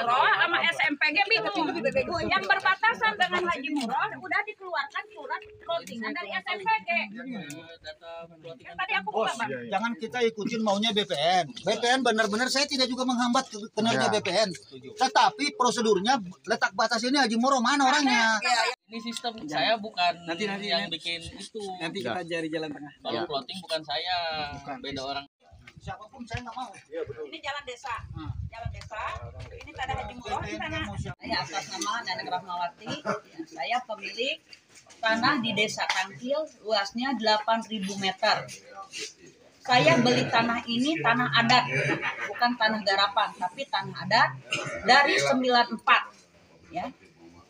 Murah sama SMPG bingung. Yang berbatasan dengan Haji Murah udah dikeluarkan surat plottingan dari SMPG. Yang tadi aku buka, Bang. Jangan kita ikutin maunya BPN. BPN benar-benar saya tidak juga menghambat kinerja BPN. Tetapi prosedurnya letak batas ini Haji Murah mana orangnya? Ini sistem saya bukan nanti yang bikin itu. Nanti kita cari jalan tengah. Kalau plotting bukan saya, beda orang. Siapapun saya nggak mau. Ini jalan desa. Jalan desa. Ini tanah Haji Murah, ini tanah. Saya atas nama Neneng Rahmawati, saya pemilik tanah di Desa Tangkil, luasnya 8.000 meter. Saya beli tanah ini tanah adat, bukan tanah garapan, tapi tanah adat dari 94. Ya.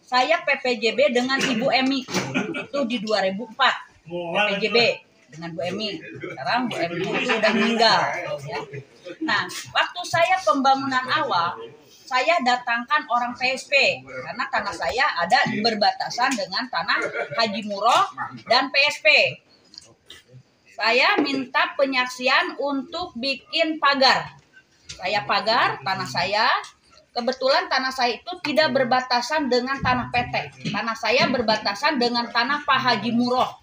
Saya PPJB dengan Ibu Emi, itu di 2004, PPJB dengan Bu Emi. Sekarang Bu Emi itu udah meninggal. Ya. Nah, waktu saya pembangunan awal, saya datangkan orang PSP karena tanah saya ada berbatasan dengan tanah Haji Murah dan PSP. Saya minta penyaksian untuk bikin pagar. Saya pagar tanah saya. Kebetulan tanah saya itu tidak berbatasan dengan tanah PT. Tanah saya berbatasan dengan tanah Pak Haji Murah.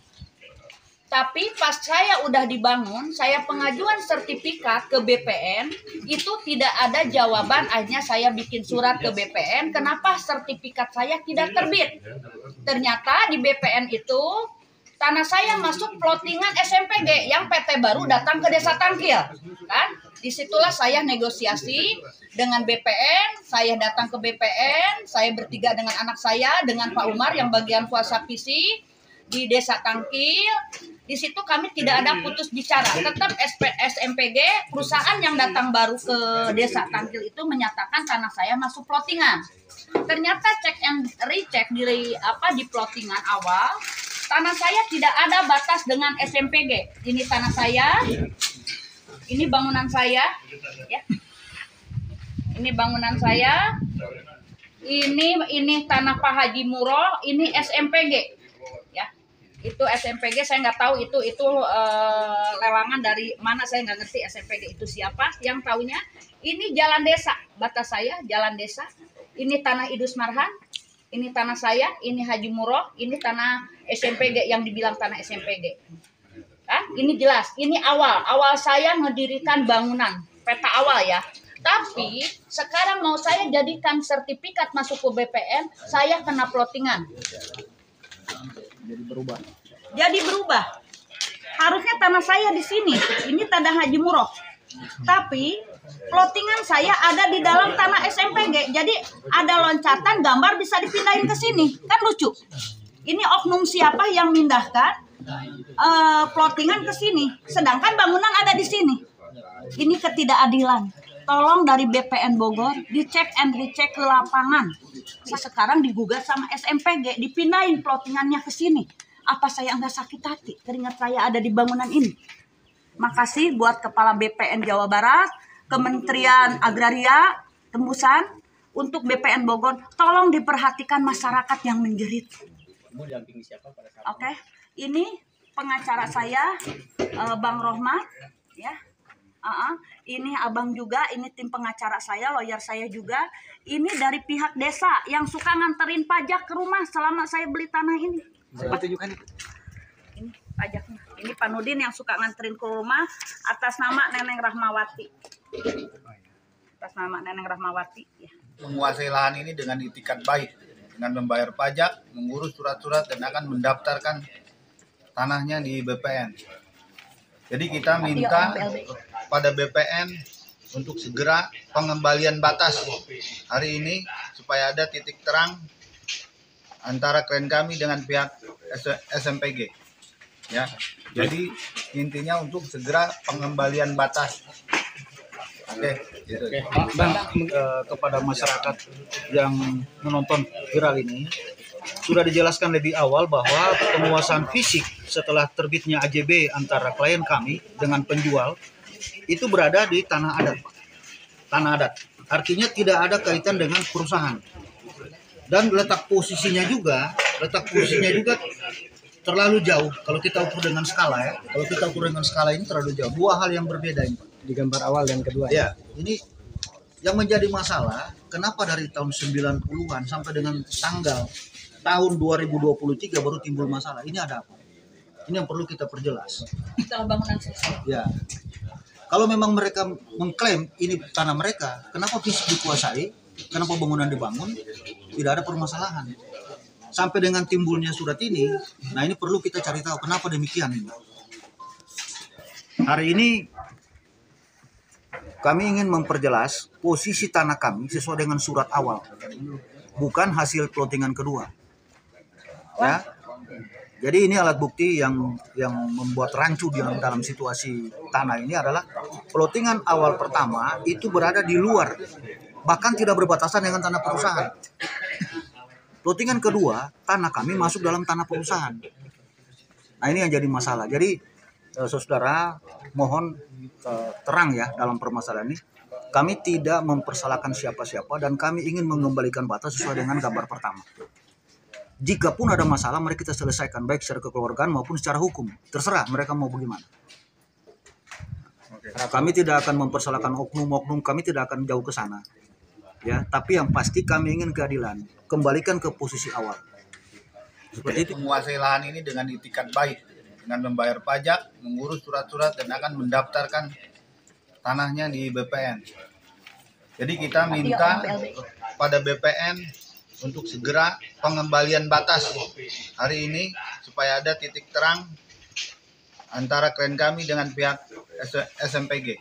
Tapi pas saya udah dibangun, saya pengajuan sertifikat ke BPN, itu tidak ada jawaban. Akhirnya saya bikin surat ke BPN, kenapa sertifikat saya tidak terbit. Ternyata di BPN itu, tanah saya masuk plottingan SMPG, yang PT baru datang ke Desa Tangkil. Kan? Disitulah saya negosiasi dengan BPN, saya datang ke BPN, saya bertiga dengan anak saya, dengan Pak Umar yang bagian kuasa visi di Desa Tangkil. Di situ kami tidak ada putus bicara, tetap SMPG perusahaan yang datang baru ke Desa Tangkil itu menyatakan tanah saya masuk plottingan. Ternyata cek and recheck di plottingan awal, tanah saya tidak ada batas dengan SMPG. Ini tanah saya, ini bangunan saya, ya. Ini bangunan saya, ini tanah Pak Haji Murah, ini SMPG. Itu SMPG, saya nggak tahu itu lelangan dari mana, saya nggak ngerti SMPG itu siapa. Yang taunya ini jalan desa, batas saya jalan desa, ini tanah Idus Marhan, ini tanah saya, ini Haji Murah, ini tanah SMPG yang dibilang tanah SMPG. Kan? Ini jelas, ini awal saya ngedirikan bangunan, peta awal ya. Tapi sekarang mau saya jadikan sertifikat masuk ke BPN, saya kena plottingan. Jadi berubah. Harusnya tanah saya di sini. Ini tanah Haji Murah. Tapi plottingan saya ada di dalam tanah SMPG. Jadi ada loncatan gambar bisa dipindahin ke sini. Kan lucu. Ini oknum siapa yang mindahkan plottingan ke sini. Sedangkan bangunan ada di sini. Ini ketidakadilan. Tolong dari BPN Bogor dicek and recheck ke lapangan. Sekarang digugat sama SMPG, dipindahin plottingannya ke sini. Apa saya enggak sakit hati? Keringat saya ada di bangunan ini. Makasih buat Kepala BPN Jawa Barat, Kementerian Agraria, Tembusan, untuk BPN Bogor, tolong diperhatikan masyarakat yang menjerit. Oke, ini pengacara saya, Bang Rohmat, ya. Ini abang juga, ini tim pengacara saya, lawyer saya juga. Ini dari pihak desa yang suka nganterin pajak ke rumah selama saya beli tanah ini. Saya tunjukkan itu. Ini pajaknya. Ini Pak Nudin yang suka nganterin ke rumah atas nama Neneng Rahmawati. Atas nama Neneng Rahmawati. Ya. Menguasai lahan ini dengan itikat baik, dengan membayar pajak, mengurus surat-surat, dan akan mendaftarkan tanahnya di BPN. Jadi kita minta pada BPN untuk segera pengembalian batas hari ini supaya ada titik terang antara klien kami dengan pihak SMPG. Ya, jadi intinya untuk segera pengembalian batas. Oke, gitu. Bang, kepada masyarakat yang menonton viral ini, sudah dijelaskan lebih awal bahwa penguasaan fisik setelah terbitnya AJB antara klien kami dengan penjual itu berada di tanah adat, Pak. Tanah adat. Artinya tidak ada kaitan dengan perusahaan. Dan letak posisinya juga terlalu jauh. Kalau kita ukur dengan skala ya, kalau kita ukur dengan skala ini terlalu jauh. Dua hal yang berbeda ini, Pak. Di gambar awal dan kedua. Ya, ini Yang menjadi masalah, kenapa dari tahun 90-an sampai dengan tahun 2023 baru timbul masalah? Ini ada apa? Ini yang perlu kita perjelas. Setelah bangunan selesai. Ya. Kalau memang mereka mengklaim ini tanah mereka, kenapa fisik dikuasai? Kenapa bangunan dibangun? Tidak ada permasalahan. Sampai dengan timbulnya surat ini, nah ini perlu kita cari tahu kenapa demikian ini. Hari ini kami ingin memperjelas posisi tanah kami sesuai dengan surat awal, bukan hasil plottingan kedua. Ya. Jadi ini alat bukti yang membuat rancu dalam situasi tanah ini adalah plottingan awal pertama itu berada di luar, bahkan tidak berbatasan dengan tanah perusahaan. Plottingan kedua, tanah kami masuk dalam tanah perusahaan. Nah ini yang jadi masalah. Jadi saudara mohon terang ya dalam permasalahan ini. Kami tidak mempersalahkan siapa-siapa dan kami ingin mengembalikan batas sesuai dengan gambar pertama. Jika pun ada masalah, mari kita selesaikan baik secara kekeluargaan maupun secara hukum. Terserah mereka mau bagaimana. Kami tidak akan mempersalahkan oknum-oknum, kami tidak akan jauh ke sana. Ya, tapi yang pasti kami ingin keadilan. Kembalikan ke posisi awal. Seperti itu. Menguasai lahan ini dengan itikat baik, dengan membayar pajak, mengurus surat-surat dan akan mendaftarkan tanahnya di BPN. Jadi kita minta pada BPN untuk segera pengembalian batas hari ini supaya ada titik terang antara klien kami dengan pihak SMPG.